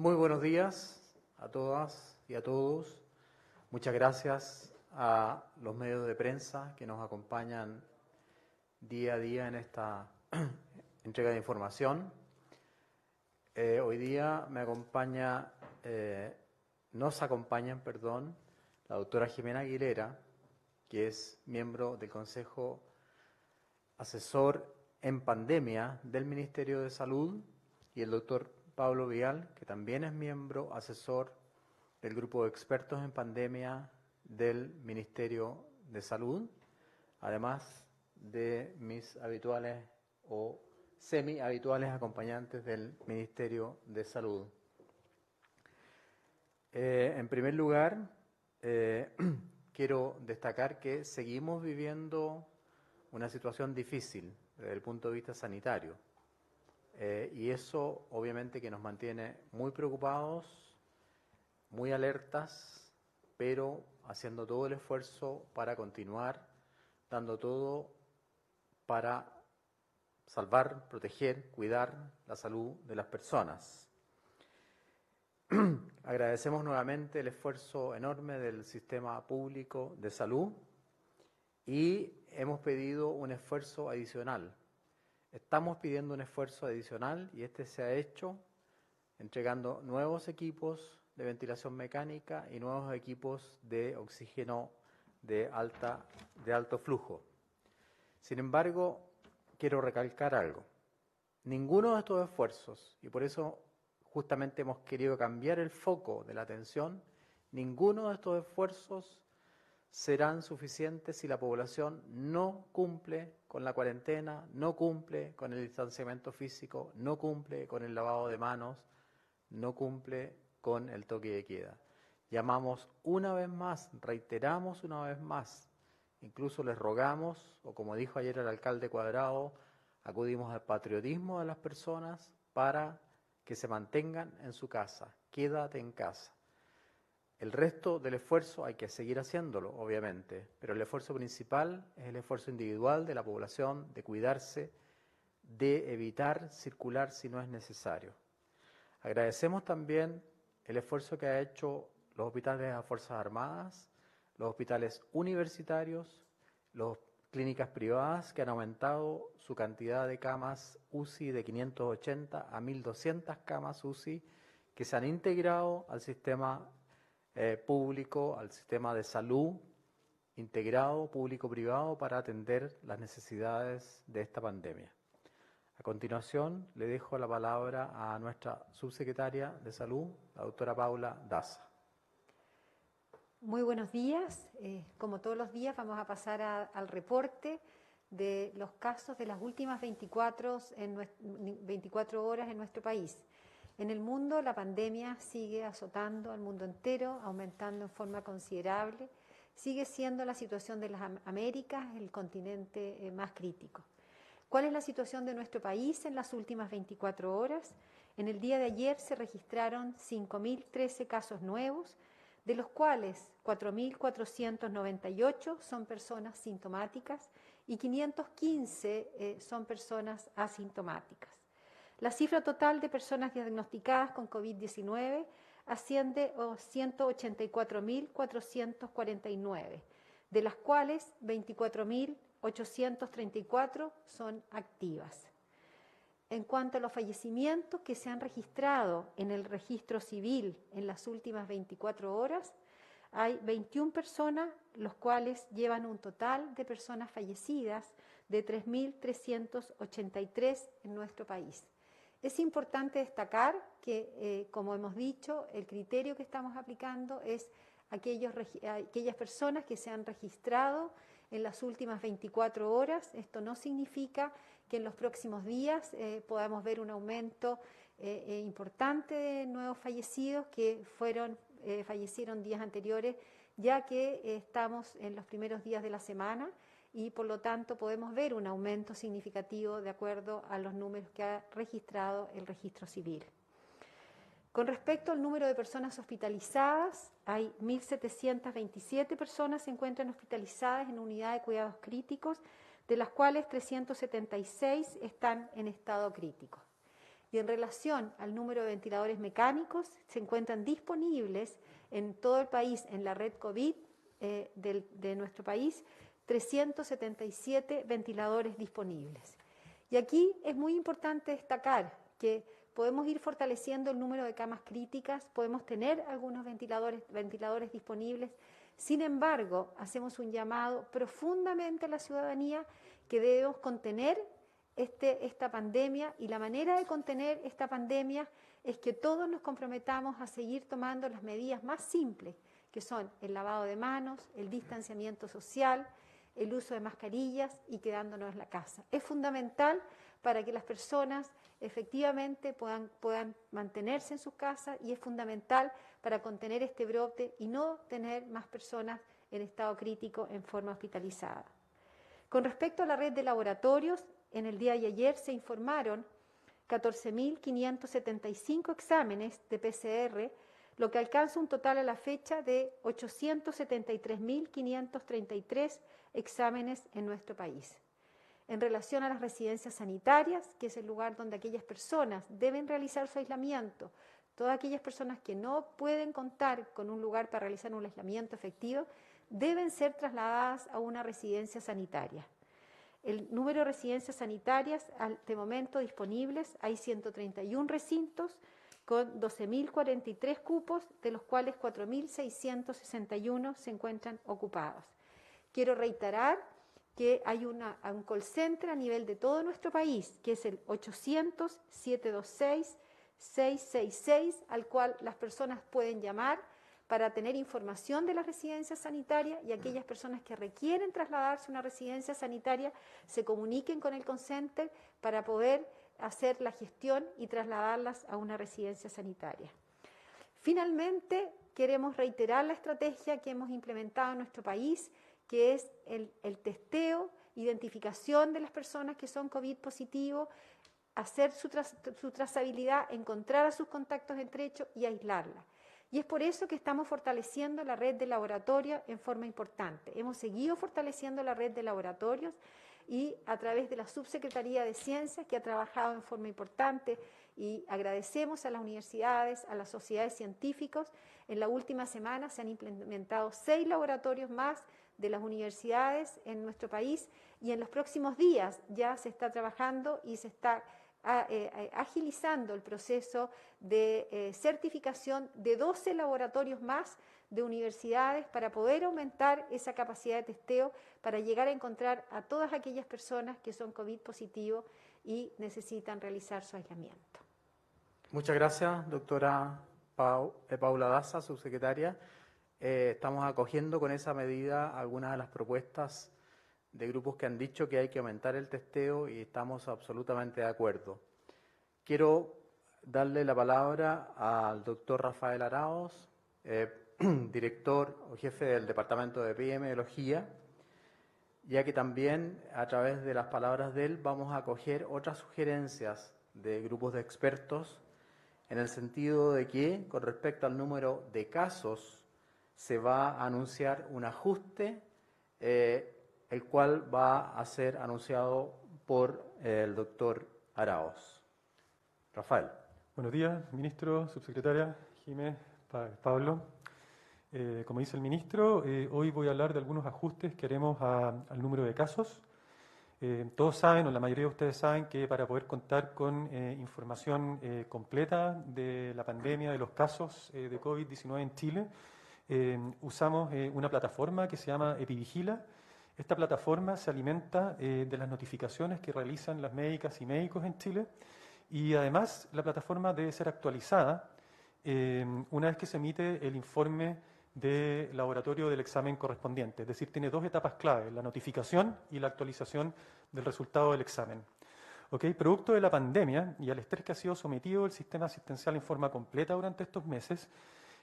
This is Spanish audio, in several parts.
Muy buenos días a todas y a todos. Muchas gracias a los medios de prensa que nos acompañan día a día en esta entrega de información. Hoy día nos acompañan, la doctora Jimena Aguilera, que es miembro del Consejo Asesor en Pandemia del Ministerio de Salud, y el doctor Pablo Vial, que también es miembro asesor del grupo de expertos en pandemia del Ministerio de Salud, además de mis habituales o semi-habituales acompañantes del Ministerio de Salud. En primer lugar, quiero destacar que seguimos viviendo una situación difícil desde el punto de vista sanitario. Y eso obviamente que nos mantiene muy preocupados, muy alertas, pero haciendo todo el esfuerzo para continuar dando todo para salvar, proteger, cuidar la salud de las personas. Agradecemos nuevamente el esfuerzo enorme del sistema público de salud y hemos pedido un esfuerzo adicional. Estamos pidiendo un esfuerzo adicional y este se ha hecho entregando nuevos equipos de ventilación mecánica y nuevos equipos de oxígeno de alto flujo. Sin embargo, quiero recalcar algo. Ninguno de estos esfuerzos, y por eso justamente hemos querido cambiar el foco de la atención, ninguno de estos esfuerzos serán suficientes si la población no cumple con la cuarentena, no cumple con el distanciamiento físico, no cumple con el lavado de manos, no cumple con el toque de queda. Llamamos una vez más, reiteramos una vez más, incluso les rogamos, o como dijo ayer el alcalde Cuadrado, acudimos al patriotismo de las personas para que se mantengan en su casa. Quédate en casa. El resto del esfuerzo hay que seguir haciéndolo, obviamente, pero el esfuerzo principal es el esfuerzo individual de la población, de cuidarse, de evitar circular si no es necesario. Agradecemos también el esfuerzo que ha hecho los hospitales de las Fuerzas Armadas, los hospitales universitarios, las clínicas privadas que han aumentado su cantidad de camas UCI de 580 a 1.200 camas UCI que se han integrado al sistema público, al sistema de salud integrado, público-privado, para atender las necesidades de esta pandemia. A continuación, le dejo la palabra a nuestra subsecretaria de Salud, la doctora Paula Daza. Muy buenos días. Como todos los días vamos a pasar al reporte de los casos de las últimas 24 horas en nuestro país. En el mundo la pandemia sigue azotando al mundo entero, aumentando en forma considerable. Sigue siendo la situación de las Américas el continente más crítico. ¿Cuál es la situación de nuestro país en las últimas 24 horas? En el día de ayer se registraron 5.013 casos nuevos, de los cuales 4.498 son personas sintomáticas y 515 son personas asintomáticas. La cifra total de personas diagnosticadas con COVID-19 asciende a 184.449, de las cuales 24.834 son activas. En cuanto a los fallecimientos que se han registrado en el registro civil en las últimas 24 horas, hay 21 personas, los cuales llevan un total de personas fallecidas de 3.383 en nuestro país. Es importante destacar que, como hemos dicho, el criterio que estamos aplicando es aquellas personas que se han registrado en las últimas 24 horas. Esto no significa que en los próximos días podamos ver un aumento importante de nuevos fallecidos que fallecieron días anteriores, ya que estamos en los primeros días de la semana y por lo tanto podemos ver un aumento significativo de acuerdo a los números que ha registrado el registro civil. Con respecto al número de personas hospitalizadas, hay 1.727 personas se encuentran hospitalizadas en unidad de cuidados críticos, de las cuales 376 están en estado crítico. Y en relación al número de ventiladores mecánicos, se encuentran disponibles en todo el país, en la red COVID de nuestro país, 377 ventiladores disponibles. Y aquí es muy importante destacar que podemos ir fortaleciendo el número de camas críticas, podemos tener algunos ventiladores disponibles. Sin embargo, hacemos un llamado profundamente a la ciudadanía que debemos contener esta pandemia, y la manera de contener esta pandemia es que todos nos comprometamos a seguir tomando las medidas más simples, que son el lavado de manos, el distanciamiento social, el uso de mascarillas y quedándonos en la casa. Es fundamental para que las personas efectivamente puedan mantenerse en sus casas, y es fundamental para contener este brote y no tener más personas en estado crítico en forma hospitalizada. Con respecto a la red de laboratorios, en el día de ayer se informaron 14.575 exámenes de PCR, lo que alcanza un total a la fecha de 873.533 exámenes en nuestro país. En relación a las residencias sanitarias, que es el lugar donde aquellas personas deben realizar su aislamiento, todas aquellas personas que no pueden contar con un lugar para realizar un aislamiento efectivo, deben ser trasladadas a una residencia sanitaria. El número de residencias sanitarias, de momento disponibles, hay 131 recintos con 12.043 cupos, de los cuales 4.661 se encuentran ocupados. Quiero reiterar que hay un call center a nivel de todo nuestro país, que es el 800-726-666, al cual las personas pueden llamar para tener información de las residencias sanitarias, y aquellas personas que requieren trasladarse a una residencia sanitaria se comuniquen con el call center para poder hacer la gestión y trasladarlas a una residencia sanitaria. Finalmente, queremos reiterar la estrategia que hemos implementado en nuestro país, que es el testeo, identificación de las personas que son COVID positivo, hacer su trazabilidad, encontrar a sus contactos estrechos y aislarla. Y es por eso que estamos fortaleciendo la red de laboratorios en forma importante. Hemos seguido fortaleciendo la red de laboratorios, y a través de la Subsecretaría de Ciencias, que ha trabajado en forma importante, y agradecemos a las universidades, a las sociedades científicas. En la última semana se han implementado 6 laboratorios más de las universidades en nuestro país, y en los próximos días ya se está trabajando y se está agilizando el proceso de certificación de 12 laboratorios más de universidades para poder aumentar esa capacidad de testeo, para llegar a encontrar a todas aquellas personas que son COVID positivo y necesitan realizar su aislamiento. Muchas gracias, doctora Paula Daza, subsecretaria. Estamos acogiendo con esa medida algunas de las propuestas de grupos que han dicho que hay que aumentar el testeo, y estamos absolutamente de acuerdo. Quiero darle la palabra al doctor Rafael Araos, director o jefe del Departamento de Epidemiología, ya que también a través de las palabras de él vamos a acoger otras sugerencias de grupos de expertos, en el sentido de que, con respecto al número de casos, se va a anunciar un ajuste, el cual va a ser anunciado por el doctor Araos. Rafael. Buenos días, ministro, subsecretaria, Jiménez, Pablo. Como dice el ministro, hoy voy a hablar de algunos ajustes que haremos al número de casos. Todos saben, o la mayoría de ustedes saben, que para poder contar con información completa de la pandemia, de los casos de COVID-19 en Chile, usamos una plataforma que se llama Epivigila. Esta plataforma se alimenta de las notificaciones que realizan las médicas y médicos en Chile, y además la plataforma debe ser actualizada una vez que se emite el informe de laboratorio del examen correspondiente. Es decir, tiene 2 etapas clave: la notificación y la actualización del resultado del examen. Producto de la pandemia y al estrés que ha sido sometido el sistema asistencial en forma completa durante estos meses,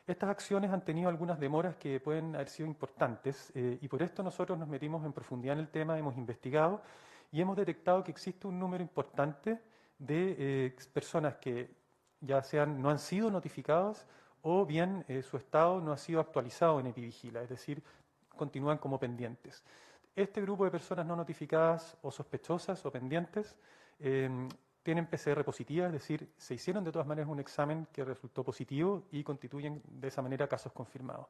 estas acciones han tenido algunas demoras que pueden haber sido importantes, y por esto nosotros nos metimos en profundidad en el tema, hemos investigado y hemos detectado que existe un número importante de personas que ya no han sido notificadas, o bien su estado no ha sido actualizado en Epivigila, es decir, continúan como pendientes. Este grupo de personas no notificadas o sospechosas o pendientes tienen PCR positiva, es decir, se hicieron de todas maneras un examen que resultó positivo y constituyen de esa manera casos confirmados.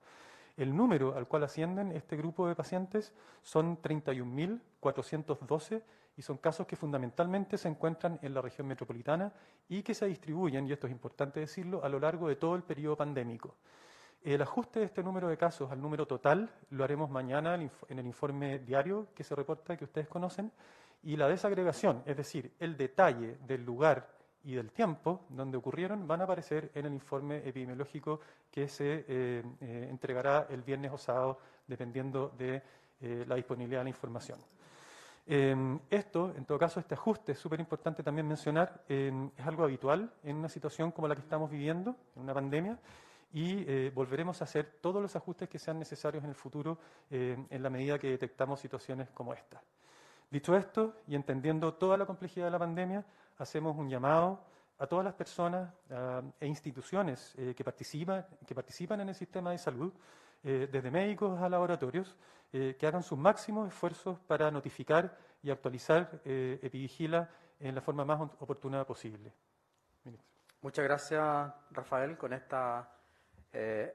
El número al cual ascienden este grupo de pacientes son 31.412 y son casos que fundamentalmente se encuentran en la región metropolitana y que se distribuyen, y esto es importante decirlo, a lo largo de todo el periodo pandémico. El ajuste de este número de casos al número total lo haremos mañana en el informe diario que se reporta, que ustedes conocen, y la desagregación, es decir, el detalle del lugar y del tiempo donde ocurrieron, van a aparecer en el informe epidemiológico que se entregará el viernes o sábado, dependiendo de la disponibilidad de la información. Esto, en todo caso, este ajuste es súper importante también mencionar, es algo habitual en una situación como la que estamos viviendo, en una pandemia, y volveremos a hacer todos los ajustes que sean necesarios en el futuro en la medida que detectamos situaciones como esta. Dicho esto, y entendiendo toda la complejidad de la pandemia, hacemos un llamado a todas las personas e instituciones que participan en el sistema de salud, desde médicos a laboratorios, que hagan sus máximos esfuerzos para notificar y actualizar Epivigila en la forma más oportuna posible. Ministro. Muchas gracias, Rafael. Con esta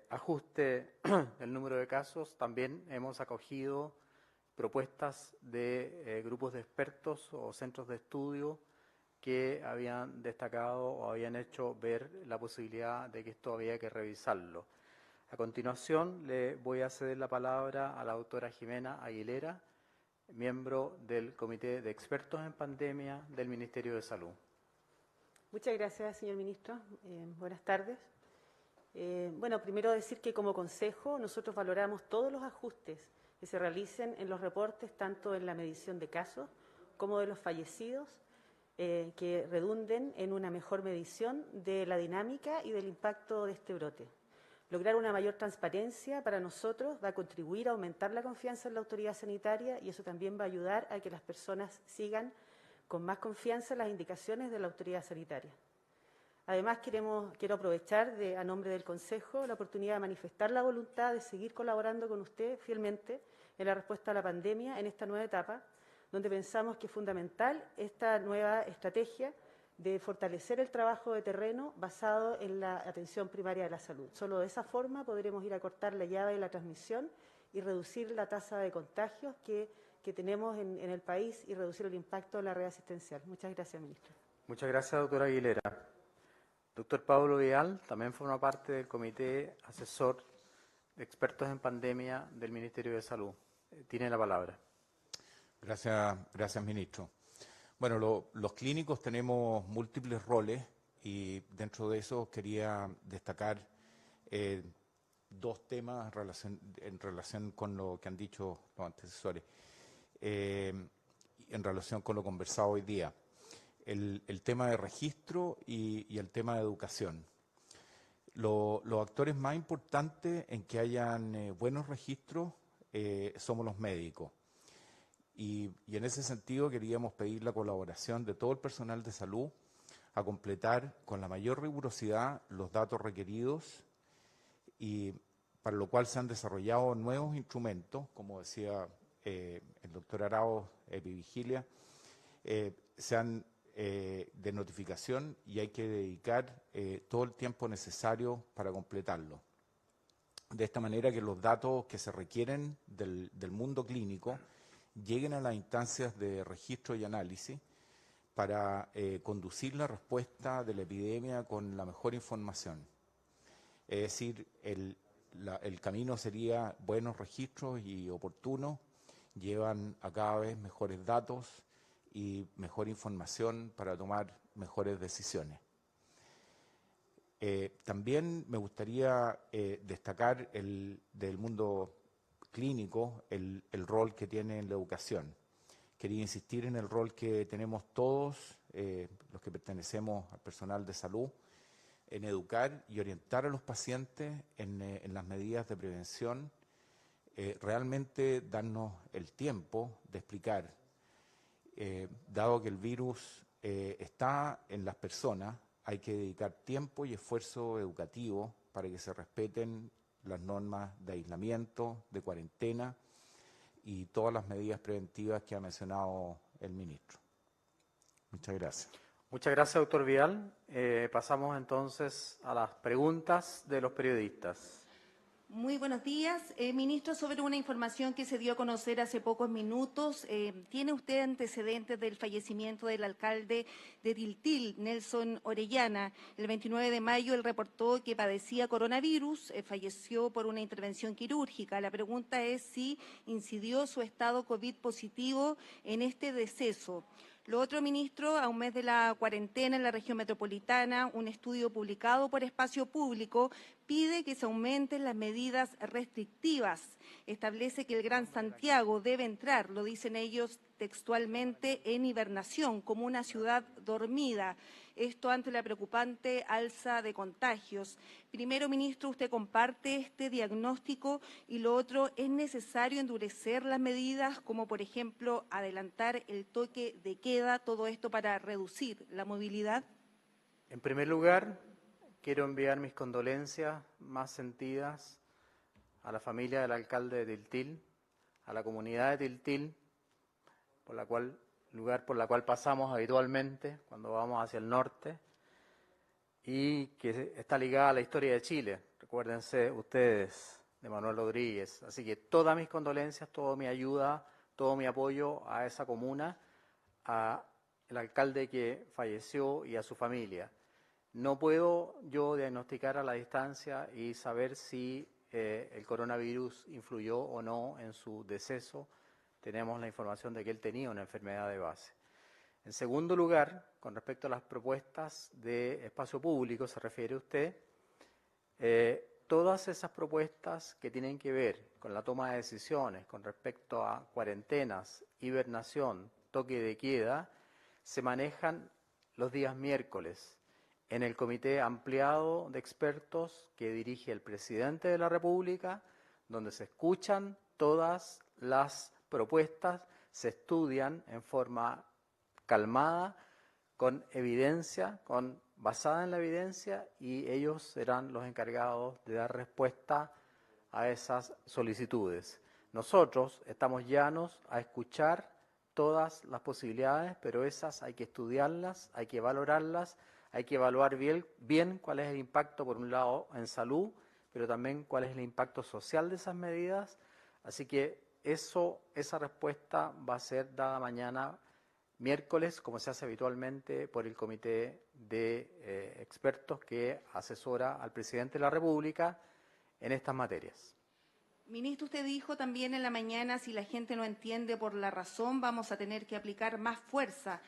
ajuste del número de casos, también hemos acogido propuestas de grupos de expertos o centros de estudio que habían destacado o habían hecho ver la posibilidad de que esto había que revisarlo. A continuación, le voy a ceder la palabra a la doctora Jimena Aguilera, miembro del Comité de Expertos en Pandemia del Ministerio de Salud. Muchas gracias, señor ministro. Buenas tardes. Bueno, primero decir que como Consejo nosotros valoramos todos los ajustes que se realicen en los reportes, tanto en la medición de casos como de los fallecidos, que redunden en una mejor medición de la dinámica y del impacto de este brote. Lograr una mayor transparencia para nosotros va a contribuir a aumentar la confianza en la autoridad sanitaria y eso también va a ayudar a que las personas sigan con más confianza las indicaciones de la autoridad sanitaria. Además, quiero aprovechar a nombre del Consejo la oportunidad de manifestar la voluntad de seguir colaborando con usted fielmente en la respuesta a la pandemia en esta nueva etapa, donde pensamos que es fundamental esta nueva estrategia de fortalecer el trabajo de terreno basado en la atención primaria de la salud. Solo de esa forma podremos ir a cortar la llave de la transmisión y reducir la tasa de contagios que tenemos en el país y reducir el impacto de la red asistencial. Muchas gracias, ministro. Muchas gracias, doctora Aguilera. Doctor Pablo Vial también forma parte del Comité Asesor de Expertos en Pandemia del Ministerio de Salud. Tiene la palabra. Gracias, ministro. Bueno, los clínicos tenemos múltiples roles y dentro de eso quería destacar dos temas en relación con lo que han dicho los antecesores, en relación con lo conversado hoy día. El tema de registro y el tema de educación. Los actores más importantes en que hayan buenos registros somos los médicos. Y en ese sentido queríamos pedir la colaboración de todo el personal de salud a completar con la mayor rigurosidad los datos requeridos y para lo cual se han desarrollado nuevos instrumentos, como decía el doctor Arauz, Epivigilia, de notificación y hay que dedicar todo el tiempo necesario para completarlo. De esta manera que los datos que se requieren del mundo clínico lleguen a las instancias de registro y análisis para conducir la respuesta de la epidemia con la mejor información. Es decir, el camino sería buenos registros y oportunos, llevan a cada vez mejores datos y mejor información para tomar mejores decisiones. También me gustaría destacar del mundo clínico el rol que tiene en la educación. Quería insistir en el rol que tenemos todos, los que pertenecemos al personal de salud, en educar y orientar a los pacientes en las medidas de prevención, realmente darnos el tiempo de explicar, dado que el virus está en las personas, hay que dedicar tiempo y esfuerzo educativo para que se respeten las normas de aislamiento, de cuarentena y todas las medidas preventivas que ha mencionado el ministro. Muchas gracias. Muchas gracias, doctor Vial. Pasamos entonces a las preguntas de los periodistas. Muy buenos días, ministro. Sobre una información que se dio a conocer hace pocos minutos, ¿tiene usted antecedentes del fallecimiento del alcalde de Tiltil, Nelson Orellana? El 29 de mayo él reportó que padecía coronavirus, falleció por una intervención quirúrgica. La pregunta es si incidió su estado COVID positivo en este deceso. Lo otro, ministro, a un mes de la cuarentena en la región metropolitana, un estudio publicado por Espacio Público pide que se aumenten las medidas restrictivas. Establece que el Gran Santiago debe entrar, lo dicen ellos textualmente, en hibernación, como una ciudad dormida. Esto ante la preocupante alza de contagios. Primero, ministro, ¿usted comparte este diagnóstico? Y lo otro, ¿es necesario endurecer las medidas, como por ejemplo adelantar el toque de queda, todo esto para reducir la movilidad? En primer lugar, quiero enviar mis condolencias más sentidas a la familia del alcalde de Tiltil, a la comunidad de Tiltil, lugar por la cual pasamos habitualmente cuando vamos hacia el norte, y que está ligada a la historia de Chile. Recuérdense ustedes de Manuel Rodríguez. Así que todas mis condolencias, toda mi ayuda, todo mi apoyo a esa comuna, al alcalde que falleció y a su familia. No puedo yo diagnosticar a la distancia y saber si el coronavirus influyó o no en su deceso. Tenemos la información de que él tenía una enfermedad de base. En segundo lugar, con respecto a las propuestas de espacio público, se refiere usted, todas esas propuestas que tienen que ver con la toma de decisiones con respecto a cuarentenas, hibernación, toque de queda, se manejan los días miércoles en el comité ampliado de expertos que dirige el presidente de la República, donde se escuchan todas las propuestas, se estudian en forma calmada, con evidencia, basada en la evidencia, y ellos serán los encargados de dar respuesta a esas solicitudes. Nosotros estamos llanos a escuchar todas las posibilidades, pero esas hay que estudiarlas, hay que valorarlas, hay que evaluar bien cuál es el impacto, por un lado, en salud, pero también cuál es el impacto social de esas medidas. Así que esa respuesta va a ser dada mañana miércoles, como se hace habitualmente por el comité de expertos que asesora al presidente de la República en estas materias. Ministro, usted dijo también en la mañana, si la gente no entiende por la razón, vamos a tener que aplicar más fuerza.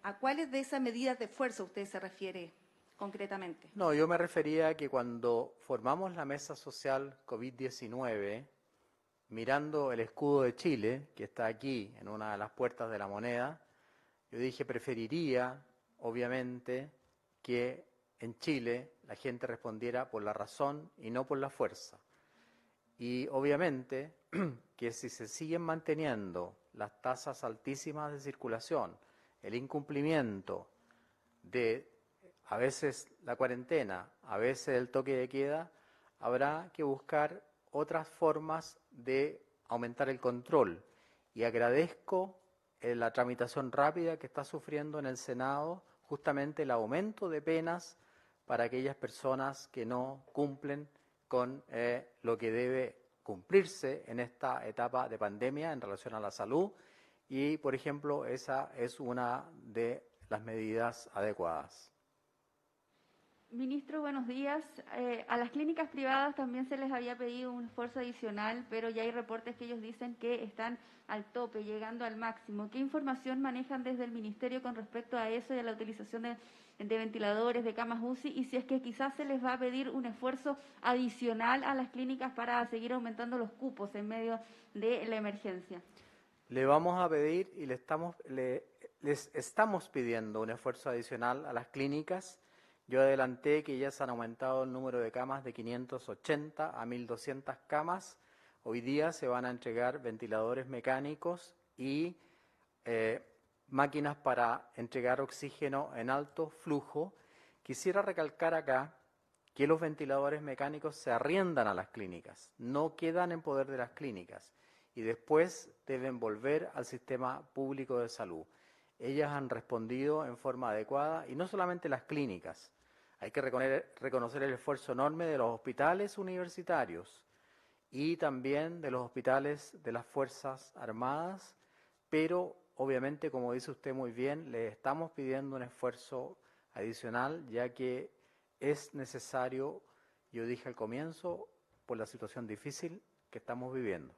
¿A cuáles de esas medidas de fuerza usted se refiere concretamente? No, yo me refería a que cuando formamos la mesa social COVID-19, mirando el escudo de Chile, que está aquí en una de las puertas de la Moneda, yo dije, preferiría, obviamente, que en Chile la gente respondiera por la razón y no por la fuerza. Y obviamente que si se siguen manteniendo las tasas altísimas de circulación, el incumplimiento de a veces la cuarentena, a veces el toque de queda, habrá que buscar otras formas de aumentar el control. Y agradezco la tramitación rápida que está sufriendo en el Senado, justamente el aumento de penas para aquellas personas que no cumplen con lo que debe cumplirse en esta etapa de pandemia en relación a la salud. Y, por ejemplo, esa es una de las medidas adecuadas. Ministro, buenos días. A las clínicas privadas también se les había pedido un esfuerzo adicional, pero ya hay reportes que ellos dicen que están al tope, llegando al máximo. ¿Qué información manejan desde el Ministerio con respecto a eso y a la utilización de ventiladores, de camas UCI? Y si es que quizás se les va a pedir un esfuerzo adicional a las clínicas para seguir aumentando los cupos en medio de la emergencia. Le vamos a pedir y les estamos pidiendo un esfuerzo adicional a las clínicas. Yo adelanté que ya se han aumentado el número de camas de 580 a 1.200 camas. Hoy día se van a entregar ventiladores mecánicos y máquinas para entregar oxígeno en alto flujo. Quisiera recalcar acá que los ventiladores mecánicos se arriendan a las clínicas, no quedan en poder de las clínicas y después deben volver al sistema público de salud. ellas han respondido en forma adecuada, y no solamente las clínicas. Hay que reconocer el esfuerzo enorme de los hospitales universitarios y también de los hospitales de las Fuerzas Armadas, pero obviamente, como dice usted muy bien, le estamos pidiendo un esfuerzo adicional, ya que es necesario, yo dije al comienzo, por la situación difícil que estamos viviendo.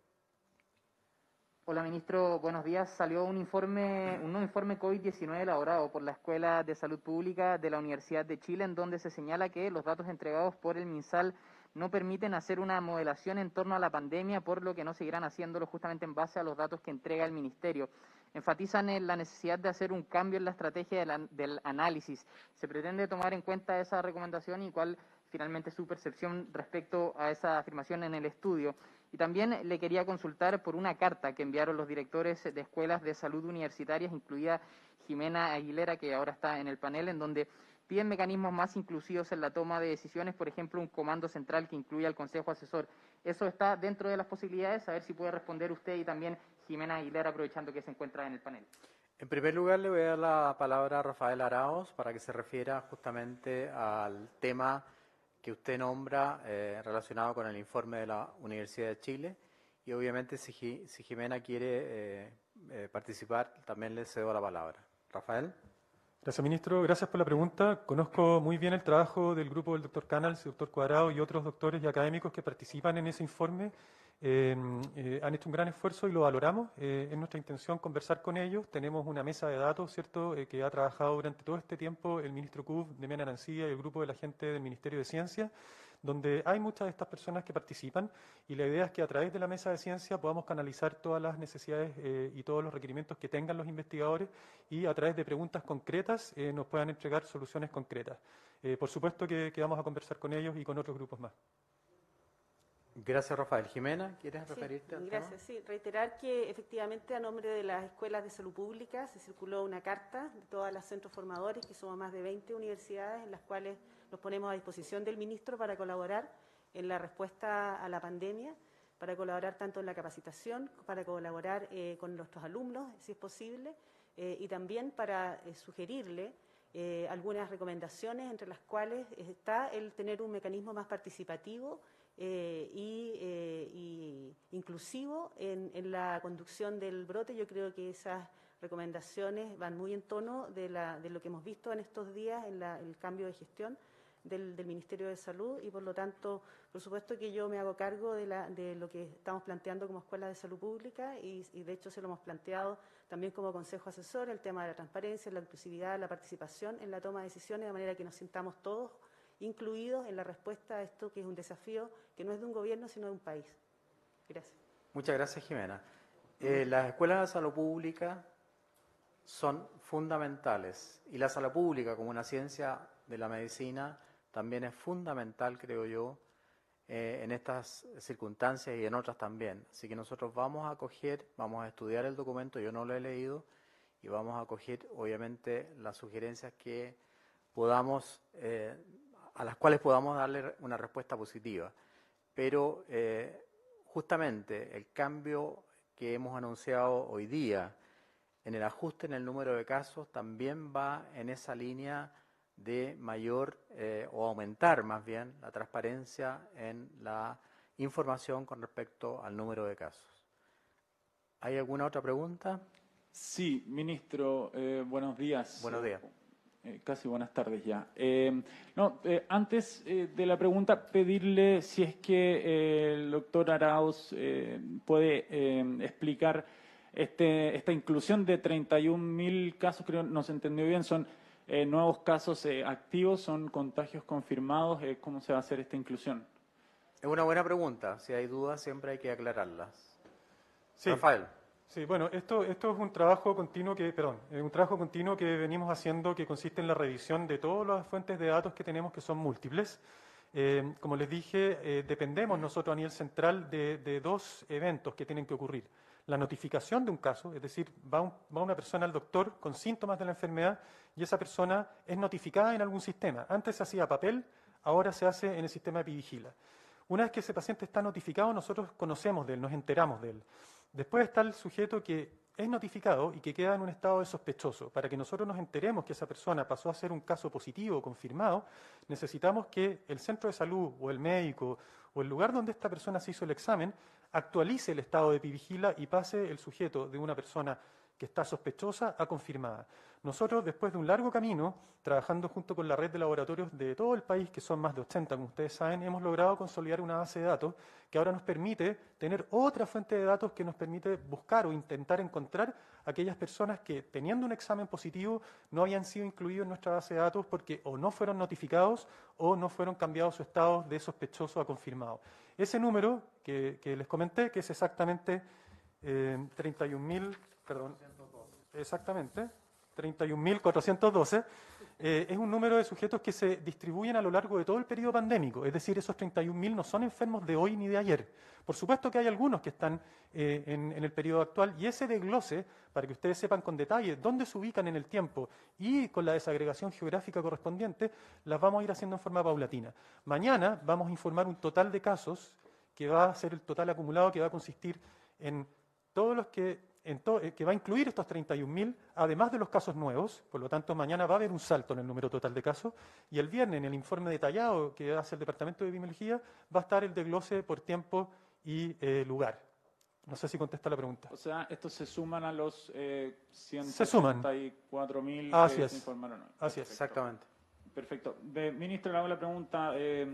Hola, ministro, buenos días. Salió un nuevo informe COVID-19 elaborado por la Escuela de Salud Pública de la Universidad de Chile, en donde se señala que los datos entregados por el MinSal no permiten hacer una modelación en torno a la pandemia, por lo que no seguirán haciéndolo justamente en base a los datos que entrega el Ministerio. Enfatizan en la necesidad de hacer un cambio en la estrategia del análisis. ¿Se pretende tomar en cuenta esa recomendación y cuál finalmente es su percepción respecto a esa afirmación en el estudio? Y también le quería consultar por una carta que enviaron los directores de escuelas de salud universitarias, incluida Jimena Aguilera, que ahora está en el panel, en donde piden mecanismos más inclusivos en la toma de decisiones, por ejemplo, un comando central que incluya al Consejo Asesor. ¿Eso está dentro de las posibilidades? A ver si puede responder usted y también Jimena Aguilera, aprovechando que se encuentra en el panel. En primer lugar, le voy a dar la palabra a Rafael Arauz para que se refiera justamente al tema que usted nombra relacionado con el informe de la Universidad de Chile, y obviamente si Jimena quiere participar, también le cedo la palabra. Rafael. Gracias, ministro. Gracias por la pregunta. Conozco muy bien el trabajo del grupo del doctor Canals, el doctor Cuadrado y otros doctores y académicos que participan en ese informe. Han hecho un gran esfuerzo y lo valoramos. Es nuestra intención conversar con ellos. Tenemos una mesa de datos, ¿cierto?, que ha trabajado durante todo este tiempo el ministro Cub, Demian Arancía y el grupo de la gente del Ministerio de Ciencia, donde hay muchas de estas personas que participan, y la idea es que a través de la mesa de ciencia podamos canalizar todas las necesidades y todos los requerimientos que tengan los investigadores, y a través de preguntas concretas nos puedan entregar soluciones concretas. Por supuesto que vamos a conversar con ellos y con otros grupos más. Gracias, Rafael. Jimena, ¿quieres referirte al tema? Gracias. Sí, reiterar que efectivamente a nombre de las escuelas de salud pública se circuló una carta de todos los centros formadores, que somos más de 20 universidades, en las cuales nos ponemos a disposición del ministro para colaborar en la respuesta a la pandemia, para colaborar tanto en la capacitación, para colaborar con nuestros alumnos, si es posible, y también para sugerirle algunas recomendaciones, entre las cuales está el tener un mecanismo más participativo y inclusivo en la conducción del brote. Yo creo que esas recomendaciones van muy en tono de lo que hemos visto en estos días en el cambio de gestión del Ministerio de Salud, y por lo tanto, por supuesto que yo me hago cargo de lo que estamos planteando como Escuela de Salud Pública, y de hecho se lo hemos planteado también como Consejo Asesor, el tema de la transparencia, la inclusividad, la participación en la toma de decisiones, de manera que nos sintamos todos incluidos en la respuesta a esto, que es un desafío que no es de un gobierno, sino de un país. Gracias. Muchas gracias, Jimena. Las escuelas de salud pública son fundamentales, y la salud pública como una ciencia de la medicina también es fundamental, creo yo, en estas circunstancias y en otras también. Así que nosotros vamos a estudiar el documento, yo no lo he leído, y vamos a acoger obviamente las sugerencias que podamos a las cuales podamos darle una respuesta positiva. Pero justamente el cambio que hemos anunciado hoy día en el ajuste en el número de casos también va en esa línea de mayor o aumentar más bien la transparencia en la información con respecto al número de casos. ¿Hay alguna otra pregunta? Sí, ministro, buenos días. Buenos días. Casi buenas tardes ya. Antes de la pregunta, pedirle si es que el doctor Arauz puede explicar esta inclusión de 31.000 casos, creo no se entendió bien, son nuevos casos activos, son contagios confirmados, ¿cómo se va a hacer esta inclusión? Es una buena pregunta, si hay dudas siempre hay que aclararlas. Sí. Rafael. Sí, bueno, esto es un trabajo continuo que venimos haciendo, que consiste en la revisión de todas las fuentes de datos que tenemos, que son múltiples. Como les dije, dependemos nosotros a nivel central de dos eventos que tienen que ocurrir. La notificación de un caso, es decir, va una persona al doctor con síntomas de la enfermedad y esa persona es notificada en algún sistema. Antes se hacía a papel, ahora se hace en el sistema Epivigila. Una vez que ese paciente está notificado, nosotros conocemos de él, nos enteramos de él. Después está el sujeto que es notificado y que queda en un estado de sospechoso. Para que nosotros nos enteremos que esa persona pasó a ser un caso positivo confirmado, necesitamos que el centro de salud o el médico o el lugar donde esta persona se hizo el examen actualice el estado de epivigila y pase el sujeto de una persona que está sospechosa a confirmada. Nosotros, después de un largo camino, trabajando junto con la red de laboratorios de todo el país, que son más de 80, como ustedes saben, hemos logrado consolidar una base de datos que ahora nos permite tener otra fuente de datos que nos permite buscar o intentar encontrar aquellas personas que, teniendo un examen positivo, no habían sido incluidos en nuestra base de datos porque o no fueron notificados o no fueron cambiados su estado de sospechoso a confirmado. Ese número que les comenté, que es exactamente 31.000, perdón, exactamente, 31.412, es un número de sujetos que se distribuyen a lo largo de todo el periodo pandémico, es decir, esos 31.000 no son enfermos de hoy ni de ayer. Por supuesto que hay algunos que están en el periodo actual, y ese desglose, para que ustedes sepan con detalle dónde se ubican en el tiempo y con la desagregación geográfica correspondiente, las vamos a ir haciendo en forma paulatina. Mañana vamos a informar un total de casos que va a ser el total acumulado, que va a consistir en todos los que va a incluir estos 31.000, además de los casos nuevos. Por lo tanto, mañana va a haber un salto en el número total de casos, y el viernes, en el informe detallado que hace el Departamento de Epidemiología, va a estar el desglose por tiempo y lugar. No sé si contesta la pregunta. O sea, estos se suman a los Se suman. 184.000 que se informaron hoy. Así es. Exactamente. Perfecto. Ministro, le hago la pregunta,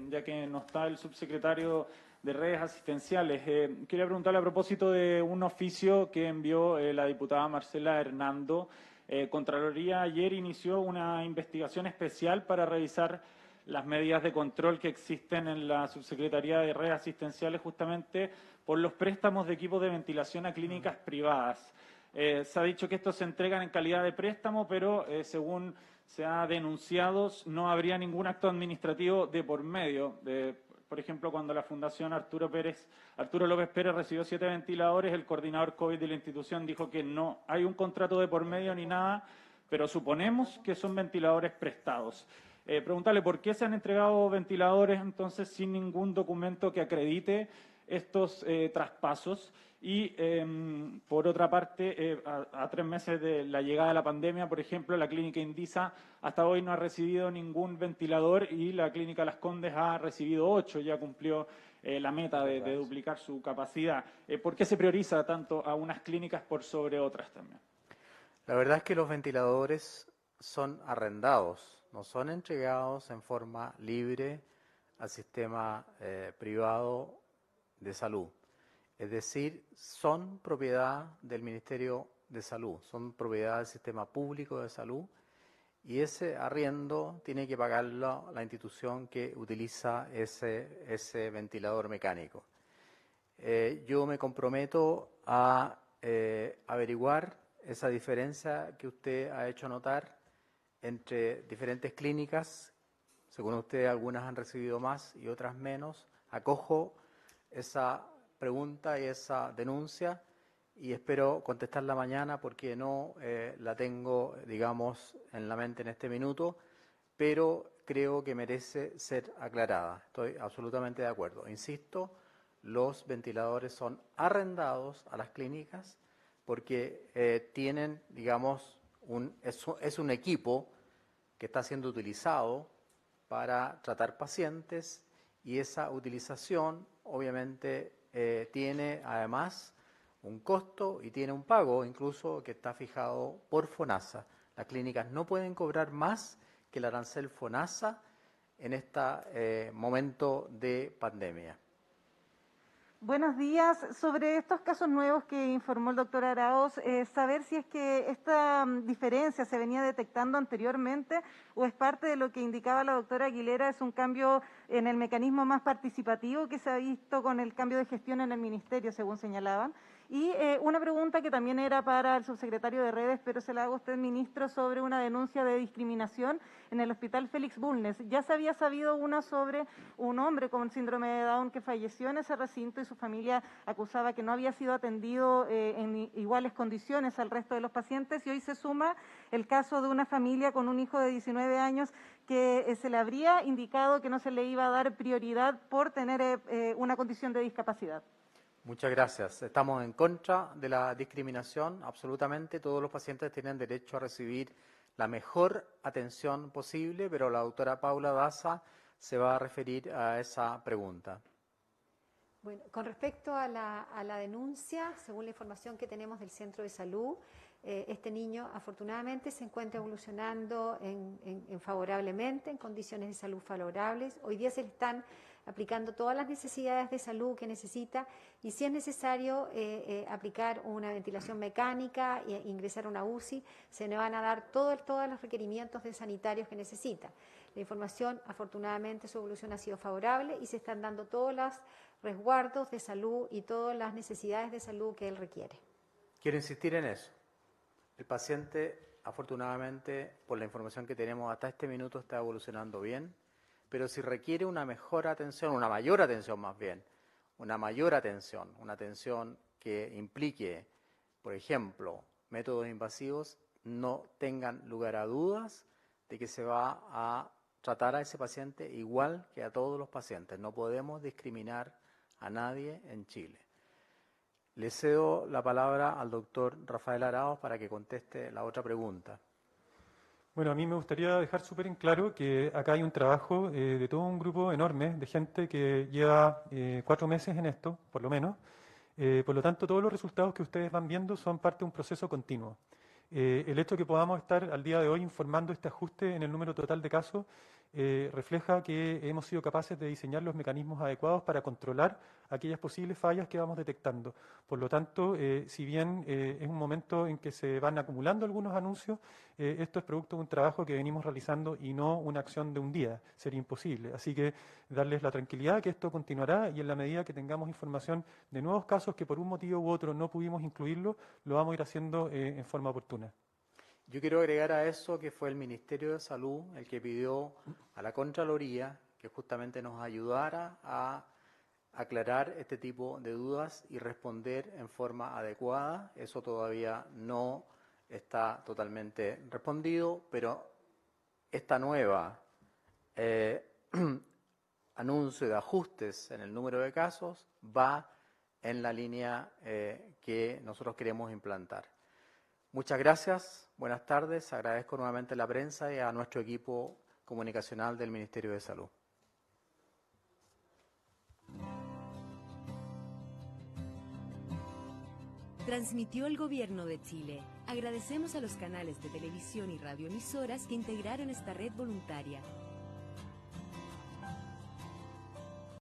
ya que no está el subsecretario de redes asistenciales. Quería preguntarle a propósito de un oficio que envió la diputada Marcela Hernando. Contraloría ayer inició una investigación especial para revisar las medidas de control que existen en la Subsecretaría de Redes Asistenciales justamente por los préstamos de equipos de ventilación a clínicas privadas. Se ha dicho que estos se entregan en calidad de préstamo, pero según se ha denunciado, no habría ningún acto administrativo de por medio. Por ejemplo, cuando la Fundación Arturo López Pérez recibió 7 ventiladores, el coordinador COVID de la institución dijo que no hay un contrato de por medio ni nada, pero suponemos que son ventiladores prestados. Preguntarle por qué se han entregado ventiladores entonces sin ningún documento que acredite estos traspasos. Y, por otra parte, a 3 meses de la llegada de la pandemia, por ejemplo, la clínica Indisa hasta hoy no ha recibido ningún ventilador y la clínica Las Condes ha recibido 8, ya cumplió la meta de duplicar su capacidad. ¿Por qué se prioriza tanto a unas clínicas por sobre otras también? La verdad es que los ventiladores son arrendados, no son entregados en forma libre al sistema privado de salud. Es decir, son propiedad del Ministerio de Salud, son propiedad del sistema público de salud, y ese arriendo tiene que pagarlo la institución que utiliza ese ventilador mecánico. Yo me comprometo a averiguar esa diferencia que usted ha hecho notar entre diferentes clínicas. Según usted, algunas han recibido más y otras menos. Acojo esa pregunta y esa denuncia y espero contestarla mañana porque no la tengo, digamos, en la mente en este minuto, pero creo que merece ser aclarada. Estoy absolutamente de acuerdo. Insisto, los ventiladores son arrendados a las clínicas porque tienen, digamos, es un equipo que está siendo utilizado para tratar pacientes, y esa utilización obviamente tiene además un costo y tiene un pago incluso que está fijado por FONASA. Las clínicas no pueden cobrar más que el arancel FONASA en este momento de pandemia. Buenos días. Sobre estos casos nuevos que informó el doctor Araoz, saber si es que esta diferencia se venía detectando anteriormente o es parte de lo que indicaba la doctora Aguilera, es un cambio en el mecanismo más participativo que se ha visto con el cambio de gestión en el ministerio, según señalaban. Y una pregunta que también era para el subsecretario de Redes, pero se la hago a usted, ministro, sobre una denuncia de discriminación en el Hospital Félix Bulnes. Ya se había sabido una sobre un hombre con síndrome de Down que falleció en ese recinto y su familia acusaba que no había sido atendido en iguales condiciones al resto de los pacientes, y hoy se suma el caso de una familia con un hijo de 19 años que se le habría indicado que no se le iba a dar prioridad por tener una condición de discapacidad. Muchas gracias. Estamos en contra de la discriminación, absolutamente. Todos los pacientes tienen derecho a recibir la mejor atención posible, pero la doctora Paula Daza se va a referir a esa pregunta. Bueno, con respecto a la denuncia, según la información que tenemos del centro de salud, este niño afortunadamente se encuentra evolucionando favorablemente, en condiciones de salud favorables. Hoy día se le están aplicando todas las necesidades de salud que necesita y si es necesario aplicar una ventilación mecánica e ingresar a una UCI, se le van a dar todos los requerimientos de sanitarios que necesita. La información, afortunadamente, su evolución ha sido favorable y se están dando todos los resguardos de salud y todas las necesidades de salud que él requiere. Quiero insistir en eso. El paciente, afortunadamente, por la información que tenemos hasta este minuto, está evolucionando bien, pero si requiere una mejor atención, una mayor atención más bien, una atención que implique, por ejemplo, métodos invasivos, no tengan lugar a dudas de que se va a tratar a ese paciente igual que a todos los pacientes. No podemos discriminar a nadie en Chile. Le cedo la palabra al doctor Rafael Arauz para que conteste la otra pregunta. Bueno, a mí me gustaría dejar súper en claro que acá hay un trabajo de todo un grupo enorme de gente que lleva 4 meses en esto, por lo menos. Por lo tanto, todos los resultados que ustedes van viendo son parte de un proceso continuo. El hecho de que podamos estar al día de hoy informando este ajuste en el número total de casos refleja que hemos sido capaces de diseñar los mecanismos adecuados para controlar aquellas posibles fallas que vamos detectando. Por lo tanto, si bien es un momento en que se van acumulando algunos anuncios, esto es producto de un trabajo que venimos realizando y no una acción de un día, sería imposible. Así que darles la tranquilidad que esto continuará y en la medida que tengamos información de nuevos casos que por un motivo u otro no pudimos incluirlo, lo vamos a ir haciendo en forma oportuna. Yo quiero agregar a eso que fue el Ministerio de Salud el que pidió a la Contraloría que justamente nos ayudara a aclarar este tipo de dudas y responder en forma adecuada. Eso todavía no está totalmente respondido, pero esta nueva anuncio de ajustes en el número de casos va en la línea que nosotros queremos implantar. Muchas gracias, buenas tardes, agradezco nuevamente a la prensa y a nuestro equipo comunicacional del Ministerio de Salud. Transmitió el Gobierno de Chile. Agradecemos a los canales de televisión y radioemisoras que integraron esta red voluntaria.